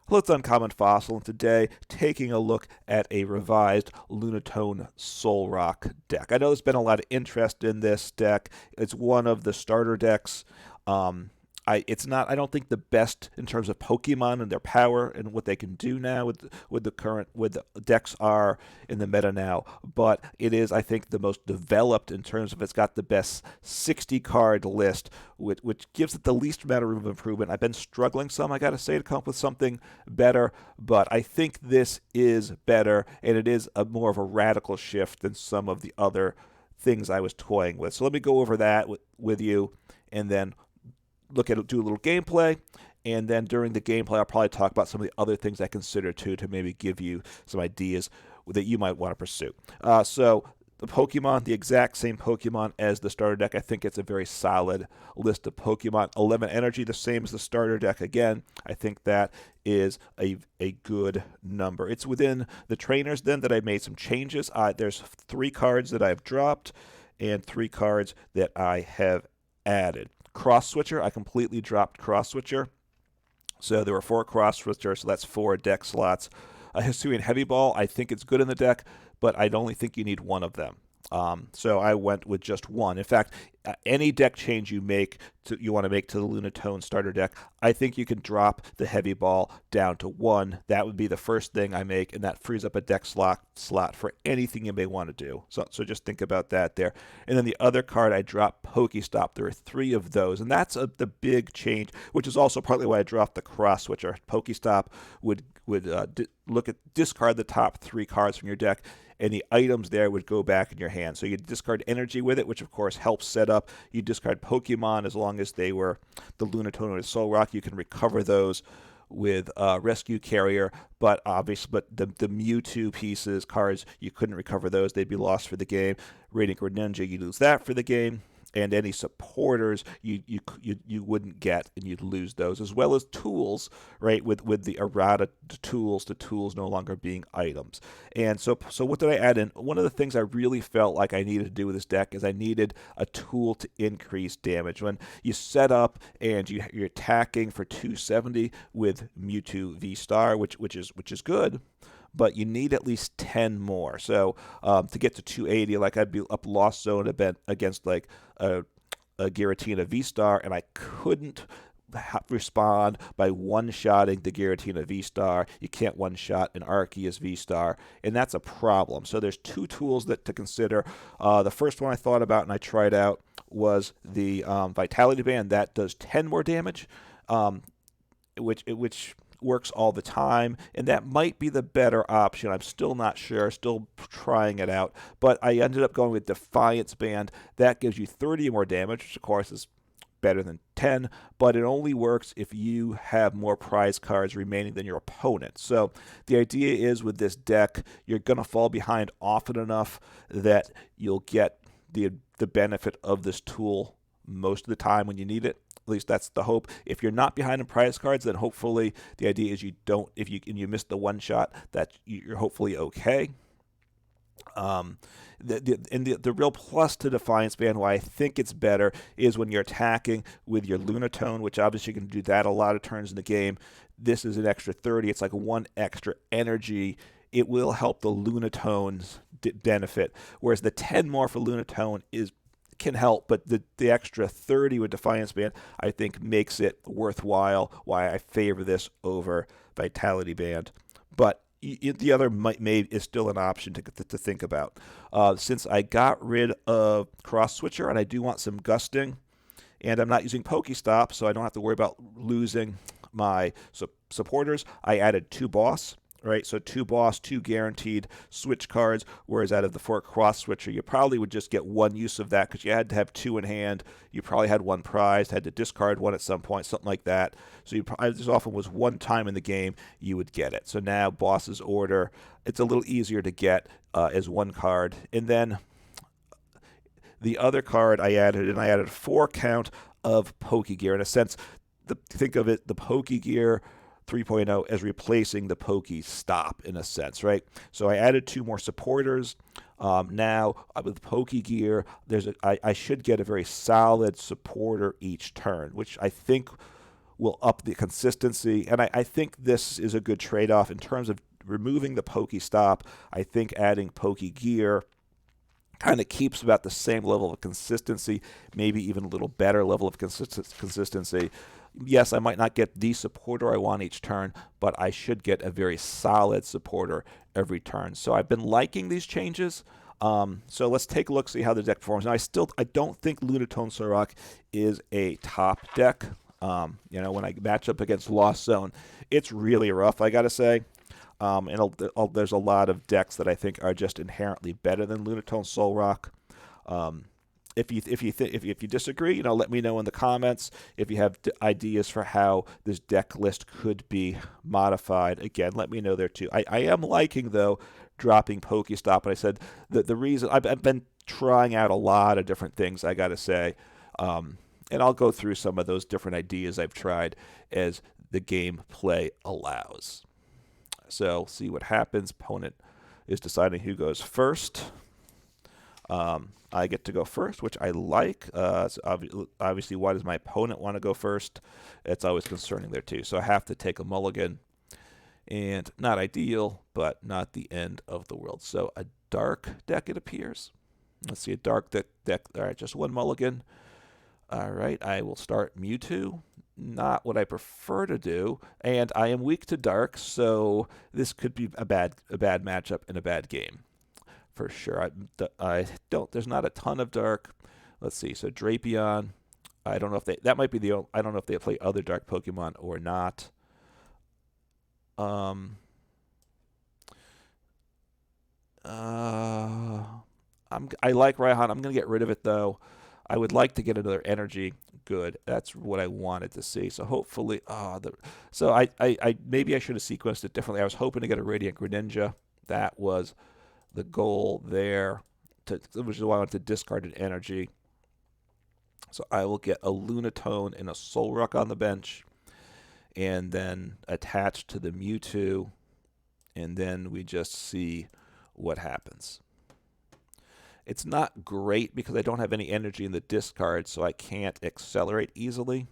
Hello, it's Uncommon Fossil, and today taking a look at a revised Lunatone Solrock deck. I know there's been a lot of interest in this deck. It's one of the starter decks. It's not. I don't think the best in terms of Pokemon and their power and what they can do now with the decks are in the meta now. But it is, I think, the most developed in terms of it's got the best 60 card list, which gives it the least amount of room of improvement. I've been struggling some, I got to say, to come up with something better, but I think this is better, and it is a more of a radical shift than some of the other things I was toying with. So let me go over that with you, and then do a little gameplay, and then during the gameplay I'll probably talk about some of the other things I consider too, to maybe give you some ideas that you might want to pursue. So the Pokemon, the exact same Pokemon as the starter deck. I think it's a very solid list of Pokemon. 11 energy, the same as the starter deck again. I think that is a good number. It's within the trainers then that I made some changes. There's 3 cards that I've dropped and 3 cards that I have added. Cross Switcher, I completely dropped Cross Switcher. So there were 4 Cross Switchers, so that's 4 deck slots. A Hisuian Heavy Ball, I think it's good in the deck, but I only think you need 1 of them. So I went with just 1. In fact, any deck change you want to make to the Lunatone starter deck, I think you can drop the Heavy Ball down to 1. That would be the first thing I make, and that frees up a deck slot for anything you may want to do. So just think about that there. And then the other card, I dropped Pokestop. There are 3 of those, and that's the big change, which is also partly why I dropped the Cross Switcher. Pokestop would discard the top 3 cards from your deck, and the items there would go back in your hand. So you discard energy with it, which of course helps set up. You discard Pokemon as long as they were the Lunatone Solrock. You can recover those with Rescue Carrier, but the Mewtwo pieces, cards, you couldn't recover those. They'd be lost for the game. Radiant Greninja, you lose that for the game. And any supporters you wouldn't get, and you'd lose those, as well as tools, right? With the errata tools, the tools no longer being items. And so what did I add in? One of the things I really felt like I needed to do with this deck is I needed a tool to increase damage. When you set up and you're attacking for 270 with Mewtwo VSTAR, which is good, but you need at least 10 more. So to get to 280, like I'd be up Lost Zone against like a Giratina VSTAR, and I couldn't respond by one-shotting the Giratina VSTAR. You can't one-shot an Arceus VSTAR, and that's a problem. So there's 2 tools to consider. The first one I thought about and I tried out was the Vitality Band. That does 10 more damage, which works all the time, and that might be the better option. I'm still not sure, still trying it out, but I ended up going with Defiance Band. That gives you 30 more damage, which of course is better than 10, but it only works if you have more prize cards remaining than your opponent. So the idea is with this deck, you're going to fall behind often enough that you'll get the benefit of this tool most of the time when you need it. At least that's the hope. If you're not behind in prize cards, then hopefully the idea is you miss the one shot, that you're hopefully okay. The real plus to Defiance Band, why I think it's better, is when you're attacking with your Lunatone, which obviously you can do that a lot of turns in the game. This is an extra 30. It's like 1 extra energy. It will help the Lunatone's benefit, whereas the 10 more for Lunatone can help, but the extra 30 with Defiance Band, I think, makes it worthwhile, why I favor this over Vitality Band. But the other is still an option to think about. Since I got rid of Cross Switcher, and I do want some gusting, and I'm not using Pokestop, so I don't have to worry about losing my supporters, I added 2 boss. Right, so 2 boss, 2 guaranteed switch cards, whereas out of the 4 Cross Switcher, you probably would just get 1 use of that because you had to have 2 in hand. You probably had 1 prized, had to discard 1 at some point, something like that. So this often was 1 time in the game you would get it. So now Boss's Order, it's a little easier to get as 1 card. And then the other card I added a 4 count of Pokegear. In a sense, think of it, the Pokegear 3.0 as replacing the Pokestop in a sense, right? So I added 2 more supporters. Now with Pokegear, I should get a very solid supporter each turn, which I think will up the consistency, and I think this is a good trade-off in terms of removing the Pokestop. I think adding Pokegear kind of keeps about the same level of consistency, maybe even a little better level of consistency. Yes, I might not get the supporter I want each turn, but I should get a very solid supporter every turn. So I've been liking these changes. So let's take a look, see how the deck performs. Now, I don't think Lunatone Solrock is a top deck. You know, when I match up against Lost Zone, it's really rough, I gotta say. And there's a lot of decks that I think are just inherently better than Lunatone Solrock. If you disagree, you know, let me know in the comments. If you have ideas for how this deck list could be modified, again, let me know there too. I am liking, though, dropping Pokestop. And I said that the reason I've been trying out a lot of different things, I gotta say, and I'll go through some of those different ideas I've tried as the gameplay allows. So see what happens. Opponent is deciding who goes first. I get to go first, which I like. So obviously, why does my opponent want to go first? It's always concerning there too. So I have to take a mulligan. And not ideal, but not the end of the world. So a dark deck, it appears. Let's see, a dark deck. All right, just one mulligan. All right, I will start Mewtwo. Not what I prefer to do, and I am weak to dark, so this could be a bad matchup and a bad game, for sure. There's not a ton of dark. Let's see. So Drapion. I don't know if that might be I don't know if they play other dark Pokemon or not. I like Raihan. I'm gonna get rid of it though. I would like to get another energy. Good. That's what I wanted to see. So hopefully, so I maybe I should have sequenced it differently. I was hoping to get a Radiant Greninja. That was the goal there, which is why I wanted to discard an energy. So I will get a Lunatone and a Solrock on the bench, and then attached to the Mewtwo, and then we just see what happens. It's not great because I don't have any energy in the discard, so I can't accelerate easily.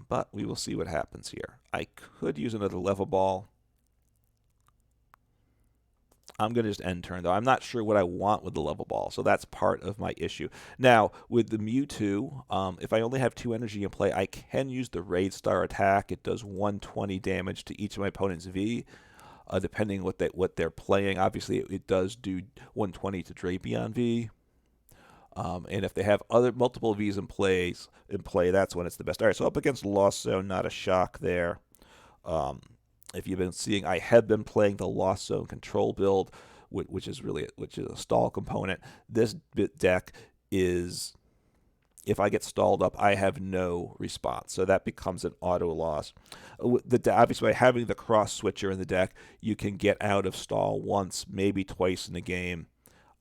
But we will see what happens here. I could use another Level Ball. I'm going to just end turn, though. I'm not sure what I want with the Level Ball, so that's part of my issue. Now, with the Mewtwo, if I only have 2 energy in play, I can use the RAID-Star attack. It does 120 damage to each of my opponent's V. Depending what they're playing. Obviously, it does do 120 to Drapion V. And if they have multiple Vs in play, that's when it's the best. All right, so up against Lost Zone, not a shock there. If you've been seeing, I have been playing the Lost Zone control build, which is a stall component. This deck is, if I get stalled up, I have no response. So that becomes an auto loss. Obviously, by having the cross switcher in the deck, you can get out of stall once, maybe twice in the game.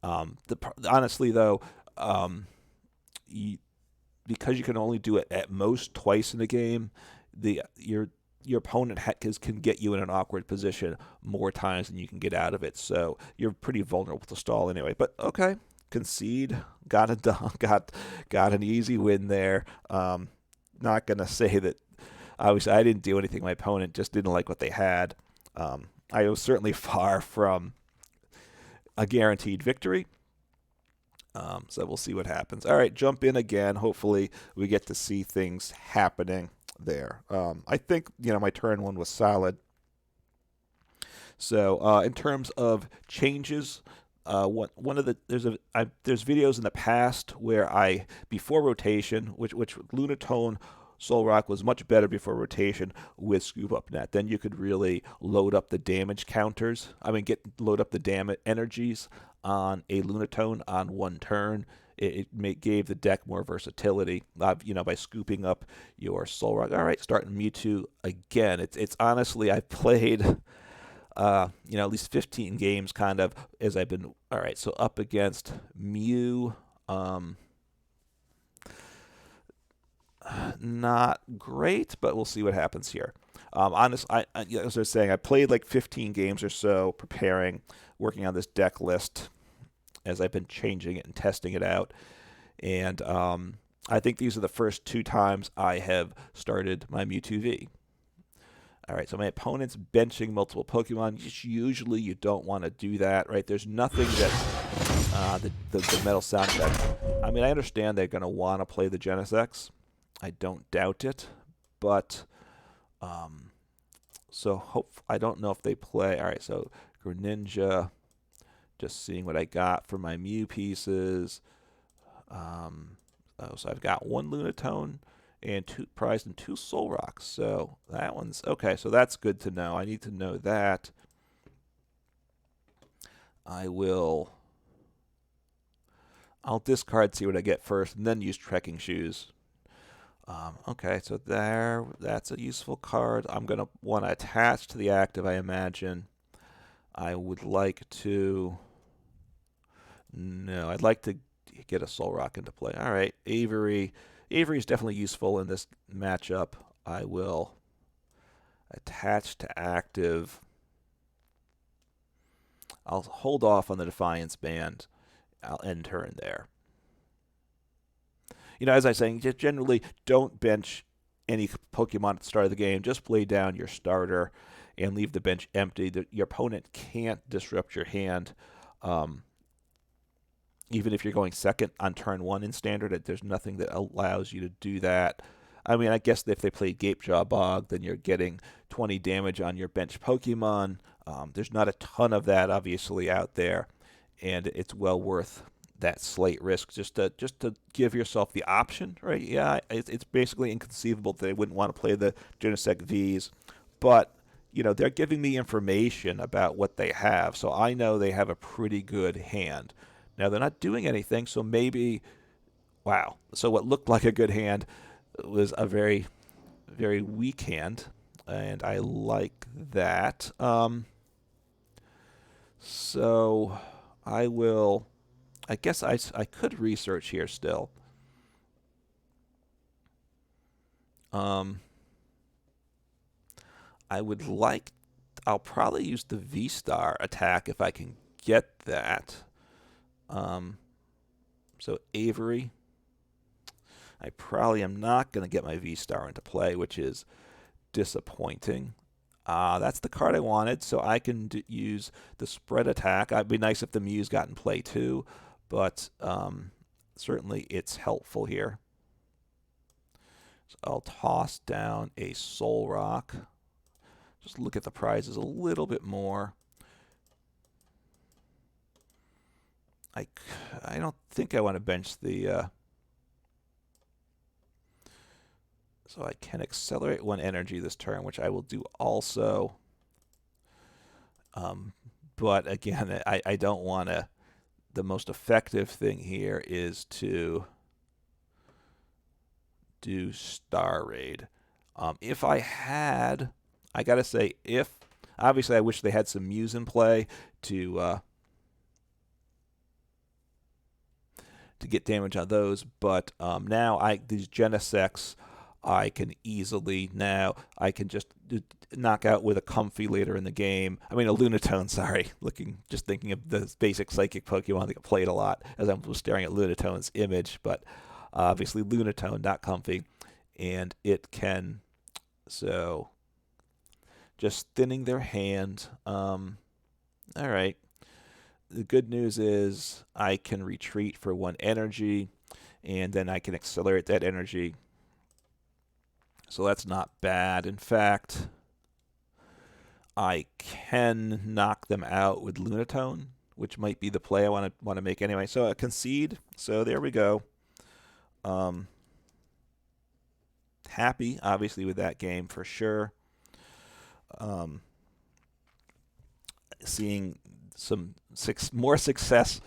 Honestly, though, because you can only do it at most twice in the game, your opponent can get you in an awkward position more times than you can get out of it. So you're pretty vulnerable to stall anyway. But okay. Concede, got it done, got an easy win there. Not gonna say that obviously I didn't do anything. My opponent just didn't like what they had. I was certainly far from a guaranteed victory. So we'll see what happens. All right, jump in again. Hopefully we get to see things happening there. I think my turn 1 was solid. So in terms of changes. There's videos in the past where before rotation, which Lunatone Solrock was much better before rotation with Scoop Up Net. Then you could really load up the damage counters. Load up the damage energies on a Lunatone on one turn. It gave the deck more versatility, by scooping up your Solrock. All right, starting Mewtwo again. It's honestly, I've played at least 15 games kind of as I've been. All right, so up against Mew, not great, but we'll see what happens here. As I was saying, I played like 15 games or so preparing, working on this deck list as I've been changing it and testing it out. And I think these are the first 2 times I have started my Mewtwo V. All right, so my opponent's benching multiple Pokemon. Usually you don't want to do that, right? There's nothing that the Metal Sound Effect. I mean, I understand they're going to want to play the Genesect. I don't doubt it, but I don't know if they play. All right, so Greninja, just seeing what I got for my Mew pieces. So I've got 1 Lunatone and 2 prized and 2 Solrocks. So that one's okay. So that's good to know. I need to know that. I'll discard, see what I get first, and then use Trekking Shoes. Okay, so that's a useful card. I'm going to want to attach to the active, I imagine. I would like to... No, I'd like to get a Solrock into play. All right, Avery. Avery is definitely useful in this matchup. I will attach to active. I'll hold off on the Defiance Band. I'll end turn there. You know, as I was saying, just generally don't bench any Pokemon at the start of the game. Just lay down your starter and leave the bench empty. Your opponent can't disrupt your hand. Even if you're going second on turn 1 in standard, there's nothing that allows you to do that. I mean, I guess if they play Gapejaw Bog, then you're getting 20 damage on your bench Pokemon. There's not a ton of that, obviously, out there, and it's well worth that slight risk just to give yourself the option, right? Yeah, it's basically inconceivable that they wouldn't want to play the Genesect Vs, but you know, they're giving me information about what they have, so I know they have a pretty good hand. Now, they're not doing anything, so maybe, wow. So what looked like a good hand was a very, very weak hand, and I like that. So I guess I could research here still. I'll probably use the VSTAR attack if I can get that. So Avery, I probably am not going to get my VSTAR into play, which is disappointing. That's the card I wanted, so I can use the spread attack. It'd be nice if the Mew's got in play too, but certainly it's helpful here. So I'll toss down a Solrock. Just look at the prizes a little bit more. I don't think I want to bench the... So I can accelerate 1 energy this turn, which I will do also. But again, I don't want to... The most effective thing here is to do Star Raid. If I had... I got to say, obviously I wish they had some Mews in play to get damage on those, but now these Genesects I can easily just knock out with a Comfy later in the game. I mean a Lunatone, sorry. Just thinking of the basic psychic Pokemon that get played a lot as I was staring at Lunatone's image, but obviously Lunatone, not Comfy, and it can just thinning their hand. All right. The good news is I can retreat for 1 energy, and then I can accelerate that energy. So that's not bad. In fact, I can knock them out with Lunatone, which might be the play I want to make anyway. So I concede. So there we go. Happy, obviously, with that game for sure. Seeing some more success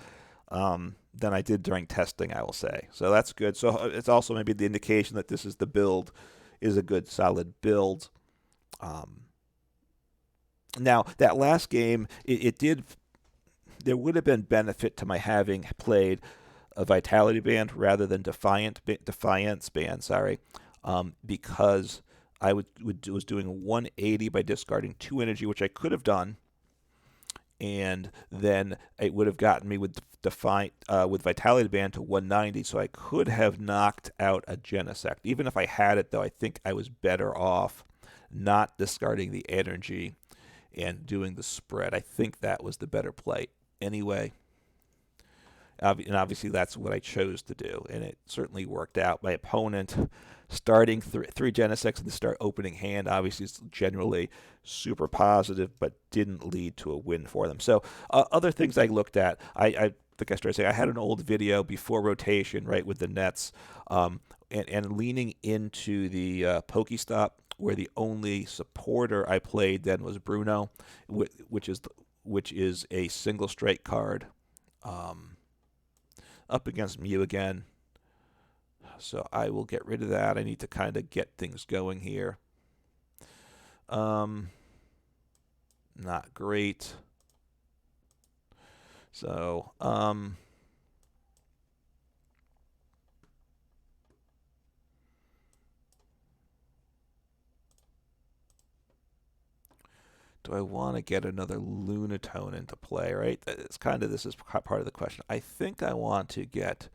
than I did during testing, I will say. So that's good. So it's also maybe the indication that this is the build, is a good solid build. Now that last game, there would have been benefit to my having played a Vitality Band rather than Defiance Band, sorry, because I was doing 180 by discarding 2 energy, which I could have done, and then it would have gotten me with with Vitality Band to 190, so I could have knocked out a Genesect. Even if I had it, though, I think I was better off not discarding the energy and doing the spread. I think that was the better play anyway. And obviously that's what I chose to do, and it certainly worked out. My opponent starting three Genesects in the start opening hand obviously is generally super positive, but didn't lead to a win for them. So other things I looked at, I think I started saying I had an old video before rotation, right, with the nets, and leaning into the Pokestop, where the only supporter I played then was Bruno, which is a single strike card. Up against Mew again. So I will get rid of that. I need to kind of get things going here. Not great. So, do I want to get another Lunatone into play, right? This is part of the question. I think I want to get,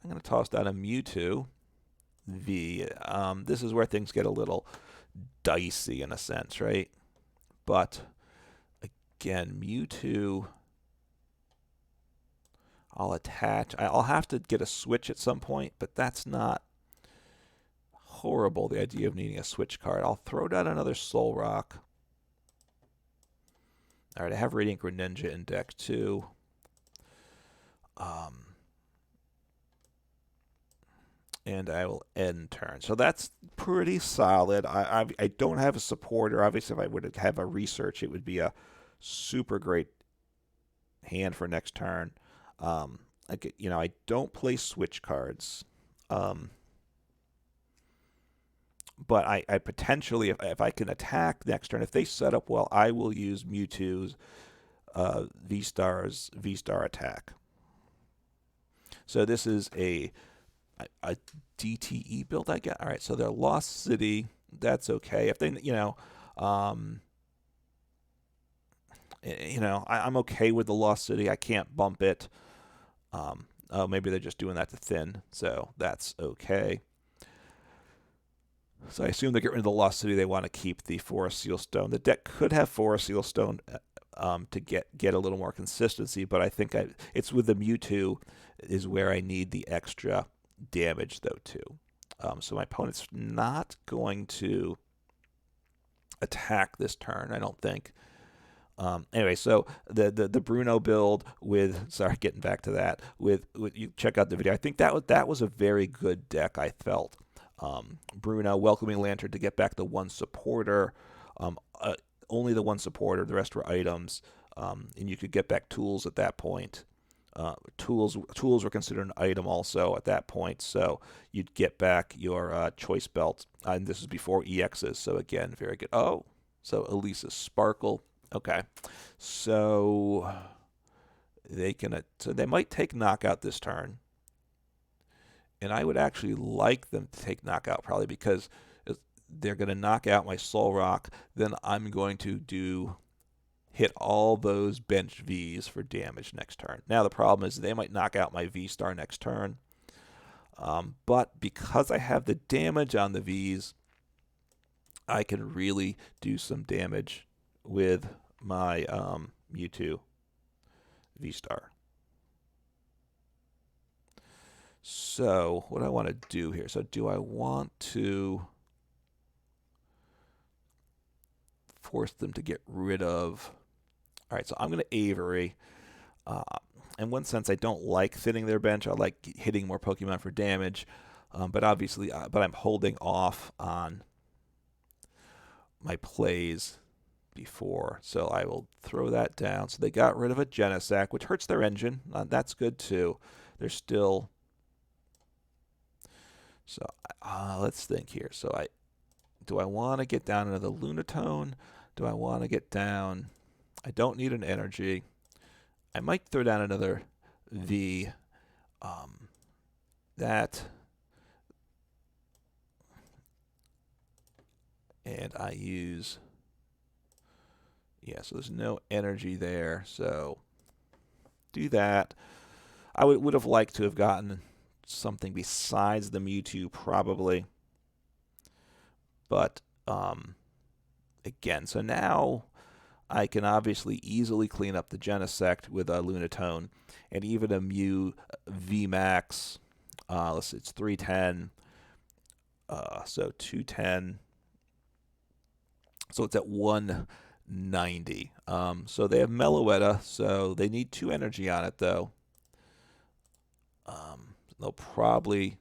I'm going to toss down a Mewtwo V. This is where things get a little dicey in a sense, right? But again, Mewtwo, I'll attach. I'll have to get a switch at some point, but that's not horrible, the idea of needing a switch card. I'll throw down another Solrock. All right, I have Radiant Greninja in deck too. And I will end turn. So that's pretty solid. I don't have a supporter. Obviously, if I would have a research, it would be a super great hand for next turn. I don't play switch cards. But I potentially, if I can attack next turn, if they set up well, I will use Mewtwo's V-Star attack. So this is a DTE build I get. All right, so they're Lost City. That's okay. If they, I'm okay with the Lost City. I can't bump it. Oh, maybe they're just doing that to thin, so that's okay. So I assume they get rid of the Lost City. They want to keep the Forest Seal Stone. The deck could have Forest Seal Stone to get a little more consistency, but I think it's with the Mewtwo is where I need the extra damage, though, too. So my opponent's not going to attack this turn, I don't think. Anyway, so the Bruno build with, sorry, getting back to that, with you check out the video. I think that was a very good deck, I felt. Bruno, Welcoming Lantern to get back the one supporter, only the one supporter, the rest were items, and you could get back tools at that point. Tools were considered an item also at that point, so you'd get back your choice belt, and this is before EXs, so again, very good. Oh, so Elisa Sparkle, okay, so they might take knockout this turn. And I would actually like them to take knockout probably because they're going to knock out my Solrock. Then I'm going to hit all those bench Vs for damage next turn. Now the problem is they might knock out my V-Star next turn. But because I have the damage on the Vs, I can really do some damage with my Mewtwo V-Star. So what I want to do here, so do I want to force them to get rid of, all right, so I'm going to Avery. In one sense, I don't like thinning their bench. I like hitting more Pokemon for damage, but obviously, but I'm holding off on my plays before, so I will throw that down. So they got rid of a Genesect, which hurts their engine. That's good too. They're still... So let's think here. So do I want to get down into the Lunatone? Do I want to get down? I don't need an energy. I might throw down another V. And I use, Yeah, so there's no energy there, so do that. I would have liked to have gotten something besides the Mewtwo, probably. But, again, so now I can obviously easily clean up the Genesect with a Lunatone, and even a Mew V Max. Let's see, it's 310, so 210. So it's at 190. So they have Meloetta, so they need 2 energy on it, though. They'll probably...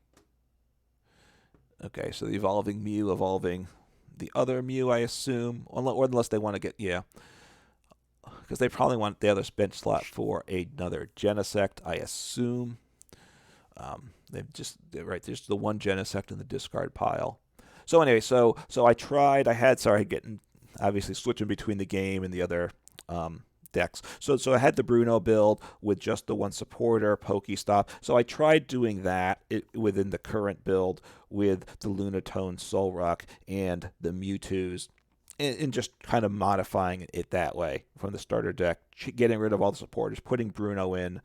Okay, so the evolving Mew evolving the other Mew, I assume. Or unless they want to get... Yeah. Because they probably want the other bench slot for another Genesect, I assume. Right, there's the one Genesect in the discard pile. So anyway, so I tried. Getting obviously switching between the game and the other decks. So I had the Bruno build with just the one supporter, Pokestop. So I tried doing that within the current build with the Lunatone Solrock and the Mewtwo's, and just kind of modifying it that way from the starter deck, getting rid of all the supporters, putting Bruno in,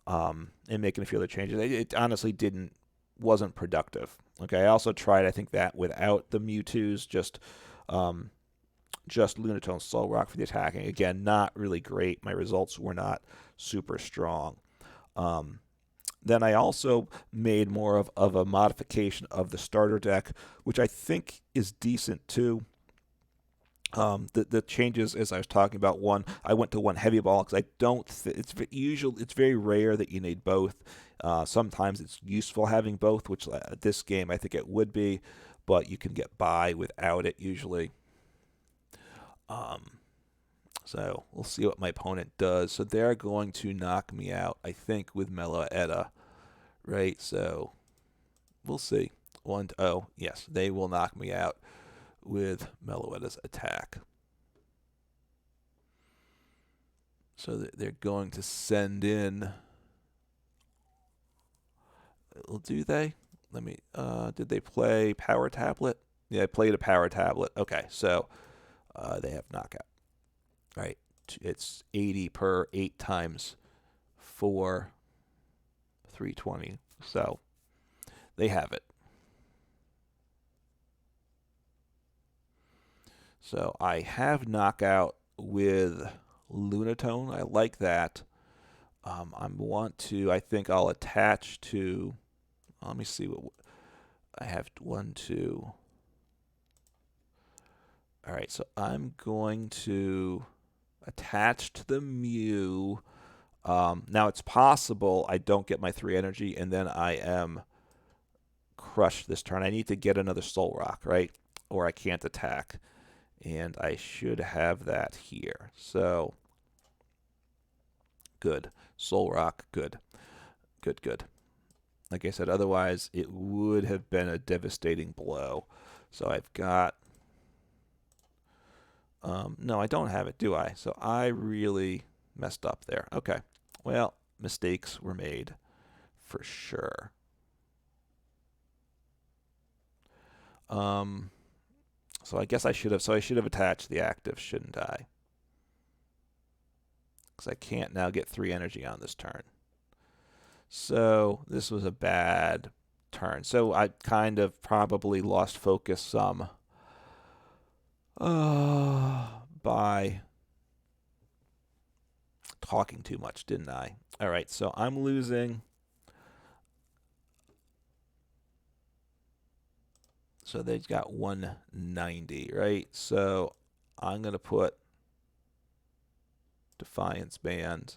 and making a few other changes. It honestly wasn't productive. Okay, I also tried, I think, that without the Mewtwo's, just Lunatone Solrock for the attacking. Again, not really great. My results were not super strong. Then I also made more of a modification of the starter deck, which I think is decent too. The changes, as I was talking about, I went to one heavy ball because I don't. It's very rare that you need both. Sometimes it's useful having both, which this game I think it would be, but you can get by without it usually. So we'll see what my opponent does. So they're going to knock me out, I think, with Meloetta, right? So we'll see. 1-0. Yes, they will knock me out with Meloetta's attack. So they're going to send in... Well, do they? Let me... did they play Power Tablet? Yeah, they played a Power Tablet. Okay, so they have knockout. Right, it's 80 per 8 times 4, 320. So they have it. So I have knockout with Lunatone. I like that. I think I'll attach to... Let me see what... I have 1, 2... All right, so I'm going to attach to the Mew. Now, it's possible I don't get my 3 energy, and then I am crushed this turn. I need to get another Solrock, right? Or I can't attack. And I should have that here. So, good. Solrock, good. Good. Like I said, otherwise it would have been a devastating blow. So I've got... no, I don't have it, do I? So I really messed up there. Okay. Well, mistakes were made for sure. So I guess I should have attached the active, shouldn't I? Because I can't now get 3 energy on this turn. So this was a bad turn. So I kind of probably lost focus some by talking too much, didn't I? All right, so I'm losing. So they've got 190, right? So I'm going to put Defiance Band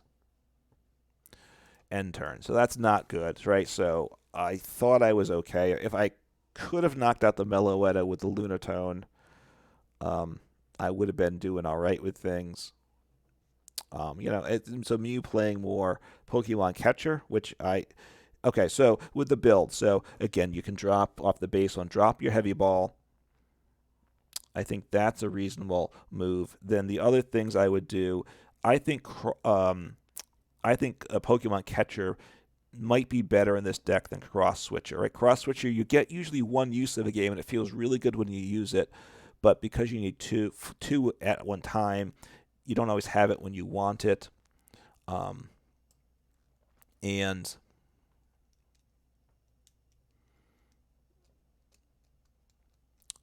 end turn. So that's not good, right? So I thought I was okay. If I could have knocked out the Meloetta with the Lunatone, I would have been doing all right with things. So Mew playing more Pokemon Catcher, which okay, so with the build, so again, you can drop off the base one, drop your heavy ball. I think that's a reasonable move. Then the other things I would do, I think a Pokemon Catcher might be better in this deck than Cross Switcher. Right? Cross Switcher, you get usually one use of a game, and it feels really good when you use it. But because you need two at one time, you don't always have it when you want it. And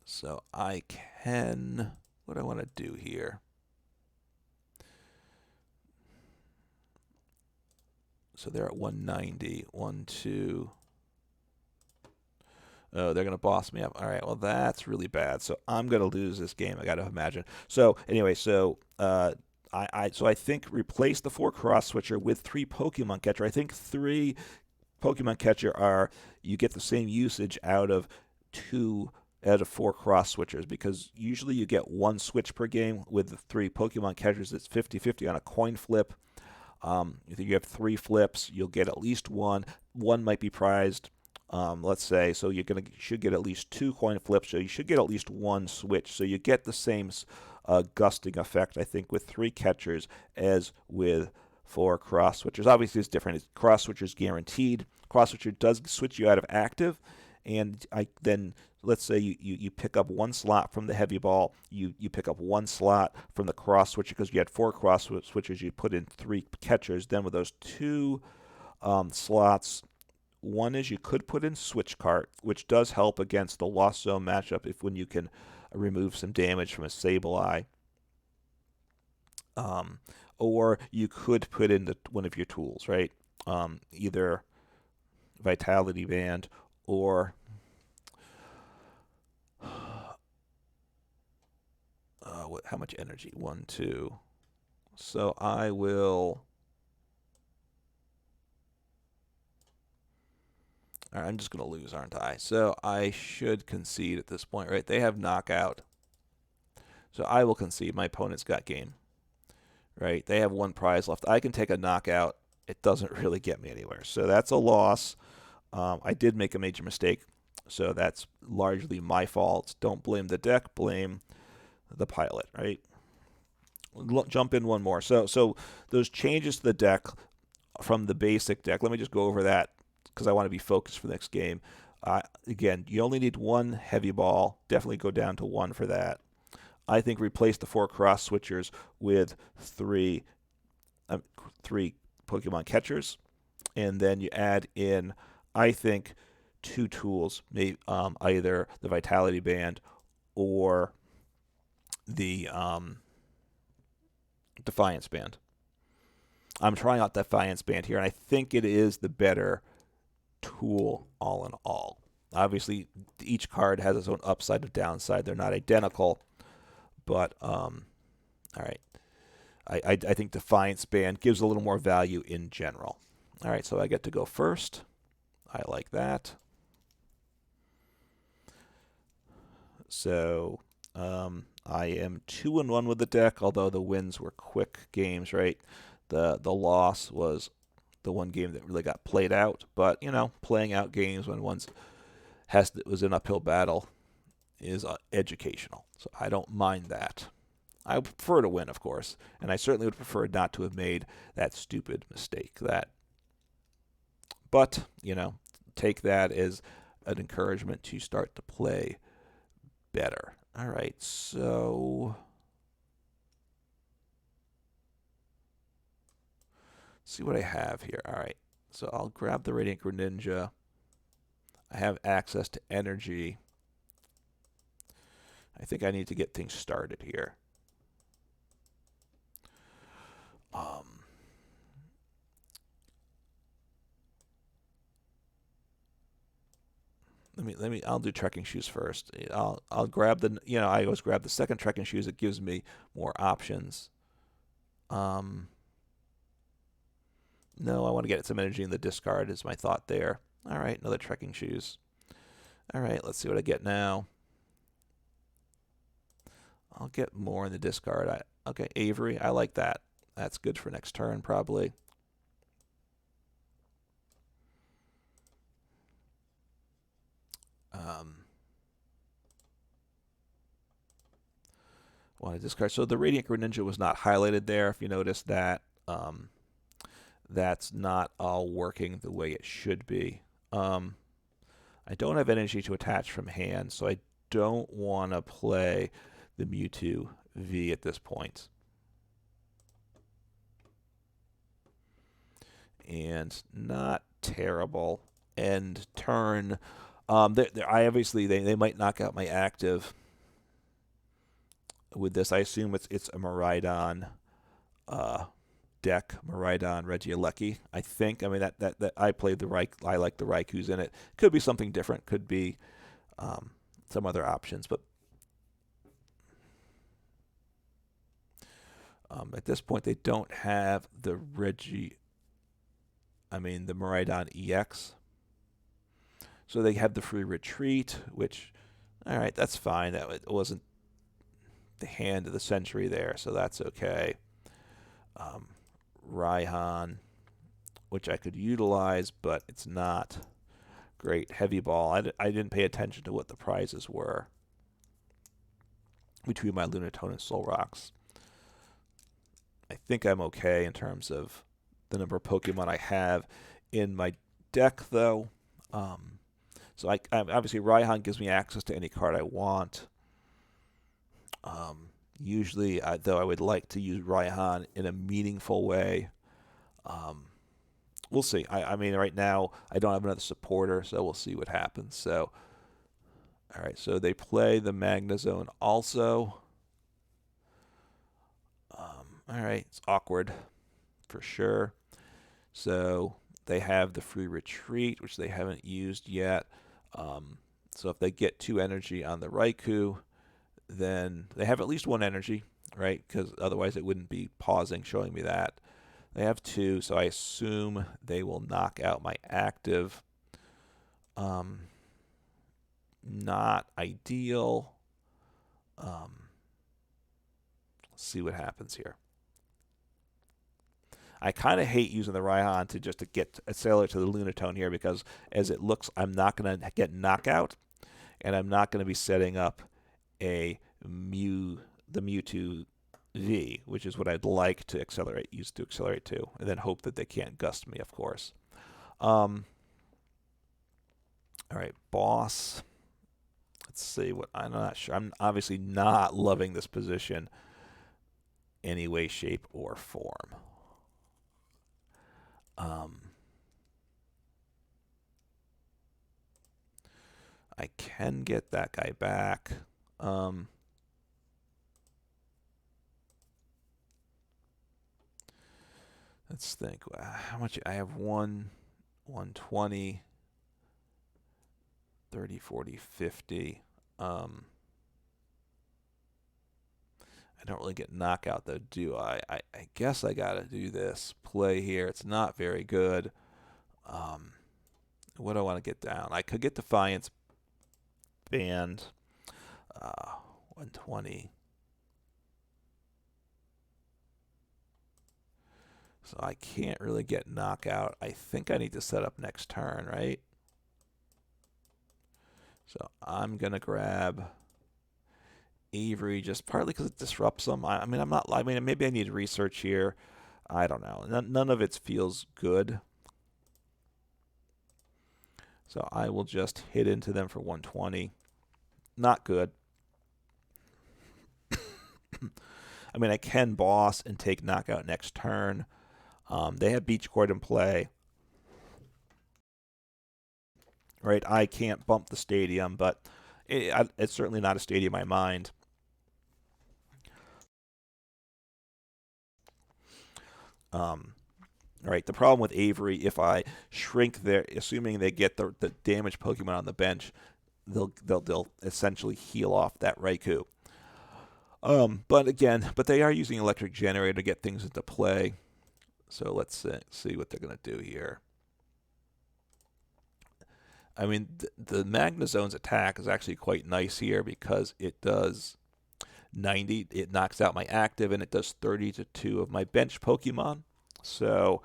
so I can, what do I want to do here? So they're at 190, 1, 2. Oh, they're going to boss me up. All right, well, that's really bad. So I'm going to lose this game, I got to imagine. So anyway, so I think replace the 4 cross switcher with 3 Pokemon catcher. I think 3 Pokemon catcher are, you get the same usage out of 4 cross switchers, because usually you get 1 switch per game. With the 3 Pokemon catchers, it's 50-50 on a coin flip. If you have 3 flips, you'll get at least 1. 1 might be prized. Let's say, so should get at least 2 coin flips, so you should get at least 1 switch. So you get the same gusting effect, I think, with 3 catchers as with 4 cross switchers. Obviously, it's different. Cross switchers guaranteed. Cross switcher does switch you out of active, and then let's say you pick up 1 slot from the heavy ball. You pick up 1 slot from the cross switcher, because you had 4 cross switchers. You put in 3 catchers. Then with those 2 slots, one is you could put in Switch Cart, which does help against the Lost Zone matchup when you can remove some damage from a Sableye. Or you could put in one of your tools, right? Either Vitality Band or how much energy? 1, 2. So I will. All right, I'm just going to lose, aren't I? So I should concede at this point, right? They have knockout. So I will concede. My opponent's got game, right? They have 1 prize left. I can take a knockout. It doesn't really get me anywhere. So that's a loss. I did make a major mistake, so that's largely my fault. Don't blame the deck. Blame the pilot, right? Jump in one more. So those changes to the deck from the basic deck, let me just go over that, because I want to be focused for the next game. Again, you only need 1 heavy ball. Definitely go down to 1 for that. I think replace the 4 cross switchers with 3 Pokemon catchers, and then you add in, I think, 2 tools, maybe either the Vitality Band or the Defiance Band. I'm trying out Defiance Band here, and I think it is the better tool all in all. Obviously, each card has its own upside and downside. They're not identical, but all right. I think Defiance Band gives a little more value in general. All right, so I get to go first. I like that. So I am 2-1 with the deck, although the wins were quick games, right? The loss was the one game that really got played out, but playing out games when was an uphill battle is educational. So I don't mind that. I would prefer to win, of course, and I certainly would prefer not to have made that stupid mistake. But take that as an encouragement to start to play better. All right, so let's see what I have here. All right, so I'll grab the Radiant Greninja. I have access to energy. I think I need to get things started here. I'll do Trekking Shoes first. I'll grab the, I always grab the second Trekking Shoes. It gives me more options. No, I want to get some energy in the discard is my thought there. All right, another Trekking Shoes. All right, let's see what I get now. I'll get more in the discard. Okay, Avery, I like that. That's good for next turn, probably. Want to discard. So the Radiant Greninja was not highlighted there. If you notice that, that's not all working the way it should be. I don't have energy to attach from hand, so I don't want to play the Mewtwo V at this point. and not terrible. End turn. I obviously they might knock out my active with this. I assume it's a Miraidon deck, Miraidon Regieleki. I think. I mean that I played the I like the Raikous in it. Could be something different. Could be some other options, but at this point they don't have the the Miraidon EX. So they have the free retreat, which, all right, that's fine. That wasn't the hand of the century there, so that's okay. Raihan, which I could utilize, but it's not great. Heavy ball. I didn't pay attention to what the prizes were between my Lunatone and Solrocks. I think I'm okay in terms of the number of Pokemon I have in my deck, though. So I obviously Raihan gives me access to any card I want. Usually, though, I would like to use Raihan in a meaningful way. We'll see. I mean, right now I don't have another supporter, so we'll see what happens. So, all right. So they play the Magnezone also. All right, it's awkward for sure. So they have the free retreat, which they haven't used yet. So if they get 2 energy on the Raikou, then they have at least 1 energy, right? Because otherwise it wouldn't be pausing, showing me that. They have 2, so I assume they will knock out my active. Not ideal. Let's see what happens here. I kind of hate using the Raihan to get accelerate to the Lunatone here because as it looks, I'm not going to get knockout, and I'm not going to be setting up the Mewtwo V, which is what I'd like to use to accelerate to, and then hope that they can't gust me, of course. All right, boss. Let's see what I'm not sure. I'm obviously not loving this position any way, shape, or form. I can get that guy back. Let's think. How much? I have 120, 30, 40, 50. I don't really get knockout though, do I? I guess I gotta do this play here. It's not very good. What do I want to get down? I could get Defiance Band 120. So I can't really get knockout. I think I need to set up next turn, right? So I'm gonna grab Avery just partly because it disrupts them. I mean, maybe I need research here. I don't know. None of it feels good. So I will just hit into them for 120. Not good. I mean, I can boss and take knockout next turn. They have Beach Court in play. Right, I can't bump the stadium, but it's certainly not a stadium I mind. Right, the problem with Avery, if I shrink their, assuming they get the damaged Pokemon on the bench, they'll essentially heal off that Raikou. But they are using Electric Generator to get things into play. So let's see what they're going to do here. I mean, the Magnezone's attack is actually quite nice here because it does 90. It knocks out my active, and it does 30 to 2 of my bench Pokemon. So,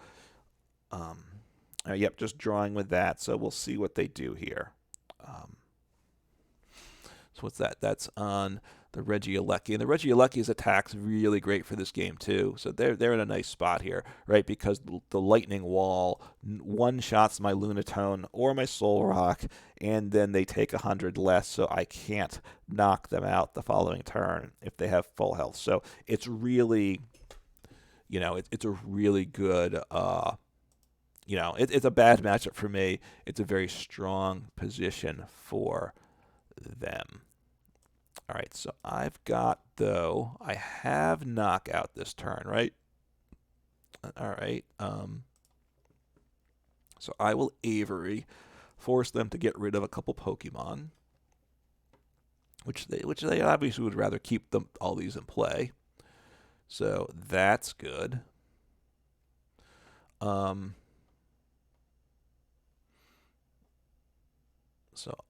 yep, just drawing with that. So we'll see what they do here. So what's that? That's on the Regieleki. And the Regieleki's attack's really great for this game, too. So they're in a nice spot here, right? Because the Lightning Wall one-shots my Lunatone or my Solrock, and then they take 100 less, so I can't knock them out the following turn if they have full health. So it's really, it's a really good it's a bad matchup for me. It's a very strong position for them. All right, so I've got, though, I have knockout this turn, right? All right. So I will Avery, force them to get rid of a couple Pokemon, which they obviously would rather keep all these in play. So that's good. So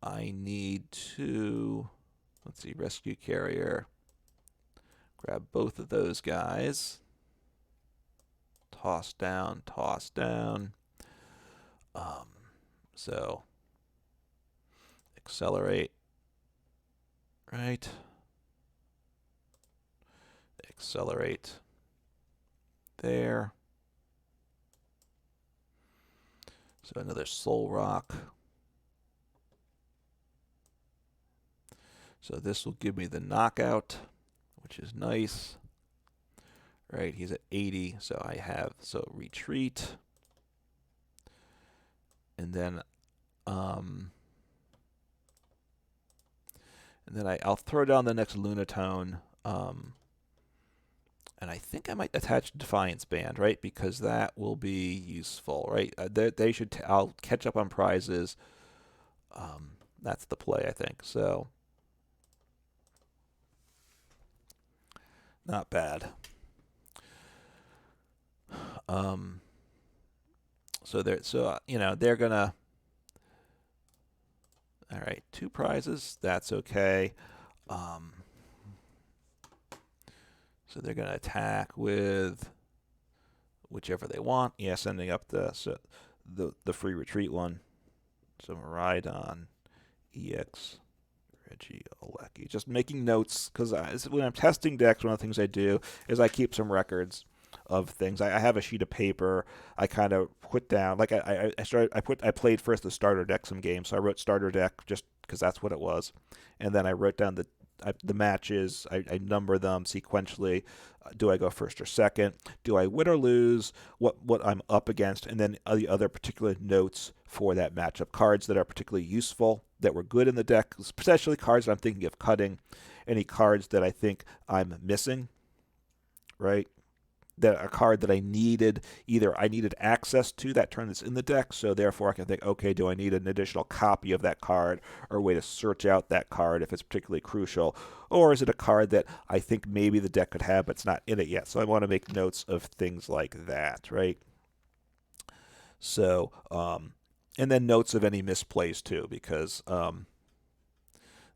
I need to, let's see, Rescue Carrier. Grab both of those guys. Toss down, toss down. So accelerate, right? Accelerate there. So another Solrock. So this will give me the knockout, which is nice. Right, he's at 80, so I have, so retreat. And then I'll throw down the next Lunatone. And I think I might attach Defiance Band, right? Because that will be useful, right? They should. I'll catch up on prizes. That's the play, I think. So not bad. So they're gonna. All right, 2 prizes. That's okay. So they're going to attack with whichever they want. Yeah, sending up the free retreat one. So Raihan EVS Regieleki. Just making notes, because when I'm testing decks, one of the things I do is I keep some records of things. I have a sheet of paper. I kind of put down, like I played first the starter deck some games, so I wrote starter deck just because that's what it was, and then I wrote down the matches. I number them sequentially. Do I go first or second? Do I win or lose? What I'm up against, and then the other particular notes for that matchup. Cards that are particularly useful, that were good in the deck, especially cards that I'm thinking of cutting. Any cards that I think I'm missing, right? That a card that I needed, either I needed access to that turn that's in the deck, so therefore I can think, okay, do I need an additional copy of that card or a way to search out that card if it's particularly crucial, or is it a card that I think maybe the deck could have but it's not in it yet? So I want to make notes of things like that, right? So, and then notes of any misplays too, because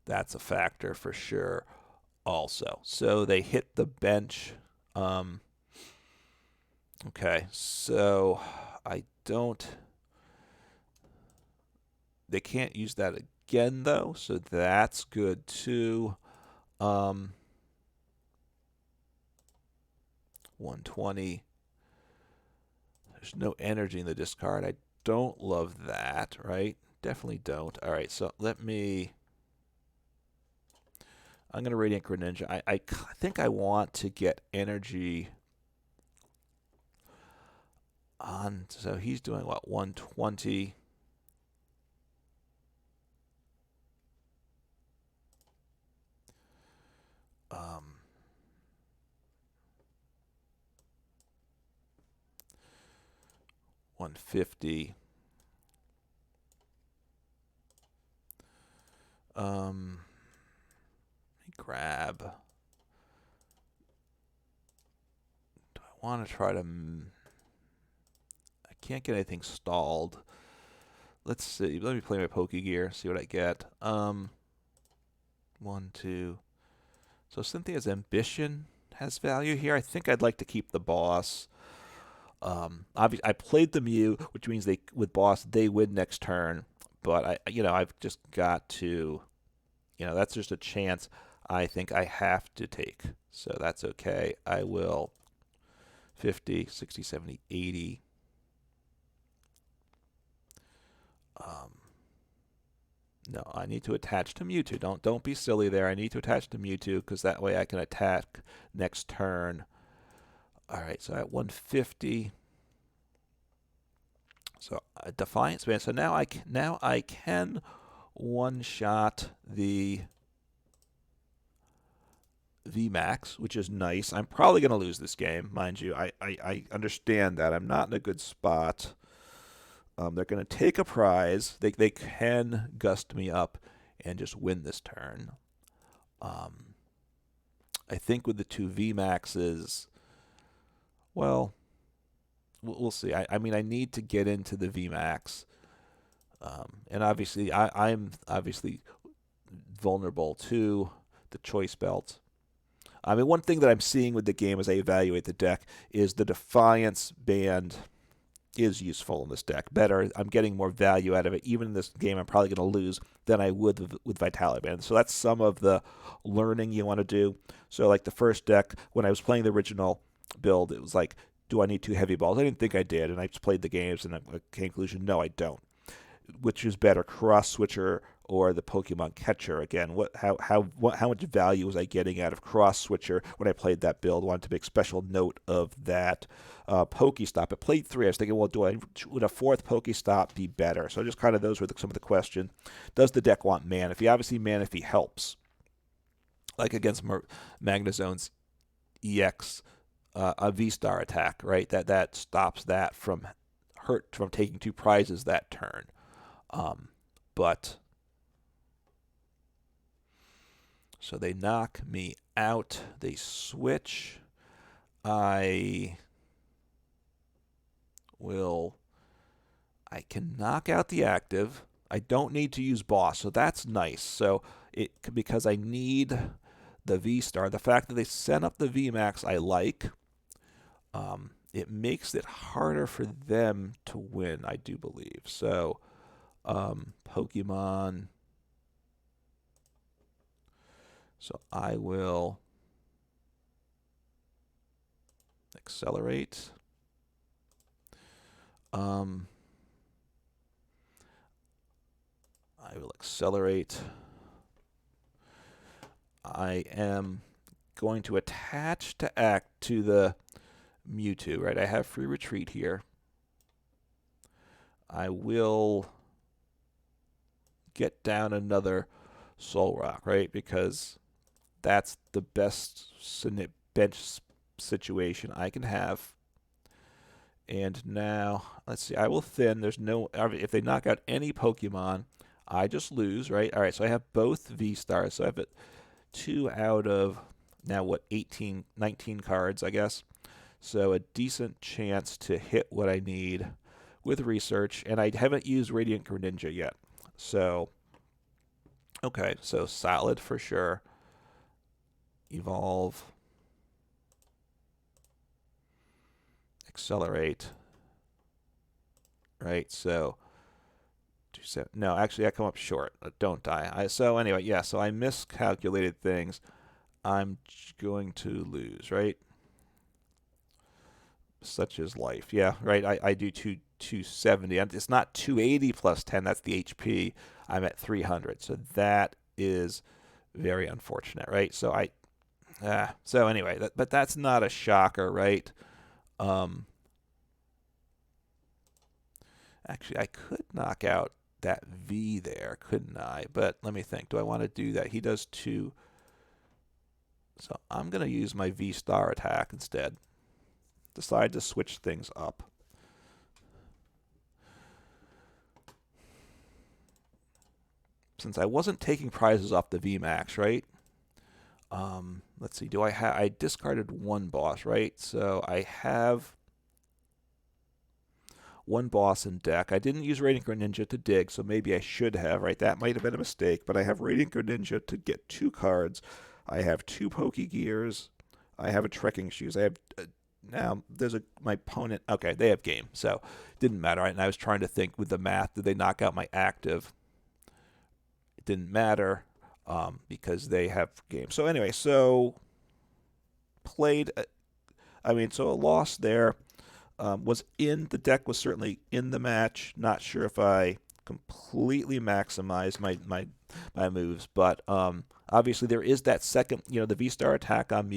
that's a factor for sure also. So they hit the bench. Okay, so they can't use that again though, so that's good too. 120. There's no energy in the discard. I don't love that, right? Definitely don't. All right, so I'm going to Radiant Greninja. I think I want to get energy on, so he's doing what, 120. 150. Let me grab. Do I want to try to? I can't get anything stalled. Let's see. Let me play my Pokegear. See what I get. 1, 2. So Cynthia's Ambition has value here. I think I'd like to keep the boss. Obviously, I played the Mew, which means with boss they win next turn. But I've just got to, that's just a chance I think I have to take. So that's okay. I will 50, 60, 70, 80. No, I need to attach to Mewtwo. Don't be silly there. I need to attach to Mewtwo because that way I can attack next turn. All right, so at 150. So Defiance Band. So now I can one-shot the VMAX, which is nice. I'm probably going to lose this game, mind you. I understand that. I'm not in a good spot. They're going to take a prize. They can gust me up and just win this turn. I think with the two VMAXs, well, we'll see. I mean, I need to get into the VMAX. And obviously, I'm obviously vulnerable to the choice belt. I mean, one thing that I'm seeing with the game as I evaluate the deck is the Defiance Band is useful in this deck. Better, I'm getting more value out of it. Even in this game, I'm probably going to lose than I would with Vitality Band. So that's some of the learning you want to do. So like the first deck, when I was playing the original build, it was like, do I need two heavy balls? I didn't think I did, and I just played the games, and I came to the conclusion, no, I don't. Which is better, Cross Switcher or the Pokemon Catcher? Again, how much value was I getting out of Cross Switcher when I played that build? Wanted to make special note of that. Pokestop. I played 3. I was thinking, well, would a 4th Pokestop be better? So just kind of those were some of the questions. Does the deck want Manaphy? Obviously, Manaphy helps. Like against Magnezone's EX, a V-Star attack, right? That stops that from taking 2 prizes that turn. But so they knock me out. They switch. I can knock out the active. I don't need to use boss, so that's nice. So because I need the V-Star, the fact that they sent up the VMAX I like. It makes it harder for them to win, I do believe. So, Pokemon. So I will accelerate. I will accelerate. I am going to attach to act to the Mewtwo, right? I have free retreat here. I will get down another Solrock, right? Because that's the best bench situation I can have. And now, let's see, I will thin. There's no, if they knock out any Pokemon, I just lose, right? All right, so I have both V-Stars. So I have 2 out of, now what, 19 cards, I guess. So a decent chance to hit what I need with research. And I haven't used Radiant Greninja yet. So, okay, so solid for sure. Evolve. Accelerate. Right, so no, actually I come up short. Don't die. So anyway, yeah, so I miscalculated things. I'm going to lose, right? Such is life. Yeah, right. I do 270. It's not 280 plus 10. That's the HP. I'm at 300. So that is very unfortunate, right? So so anyway, but that's not a shocker, right? Actually, I could knock out that V there, couldn't I? But let me think. Do I want to do that? He does 2. So I'm going to use my V-Star attack instead. Decide to switch things up. Since I wasn't taking prizes off the VMAX, right? Let's see. I discarded 1 boss, right? So I have 1 boss in deck. I didn't use Radiant Greninja to dig, so maybe I should have, right? That might have been a mistake, but I have Radiant Greninja to get 2 cards. I have 2 Pokegears. I have a Trekking Shoes. I have now there's my opponent. Okay, they have game, so it didn't matter. Right? And I was trying to think with the math, did they knock out my active? It didn't matter because they have game. So anyway, so played. So a loss there. The deck was certainly in the match. Not sure if I completely maximized my moves, but obviously there is that second, the V-Star attack on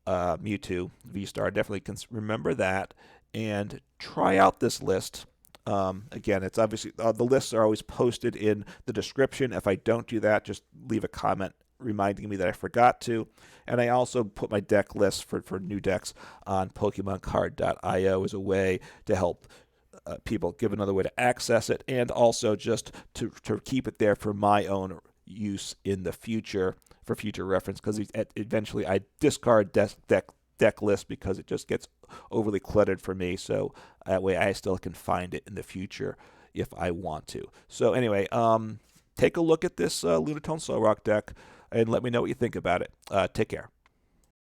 Mewtwo V-Star. Definitely can remember that and try out this list. Again, it's obviously the lists are always posted in the description. If I don't do that, just leave a comment reminding me that I forgot to. And I also put my deck list for new decks on PokemonCard.io as a way to help people give another way to access it, and also just to keep it there for my own use in the future, for future reference, because eventually I discard deck list because it just gets overly cluttered for me, so that way I still can find it in the future if I want to. So anyway, take a look at this Lunatone Solrock deck and let me know what you think about it. Take care.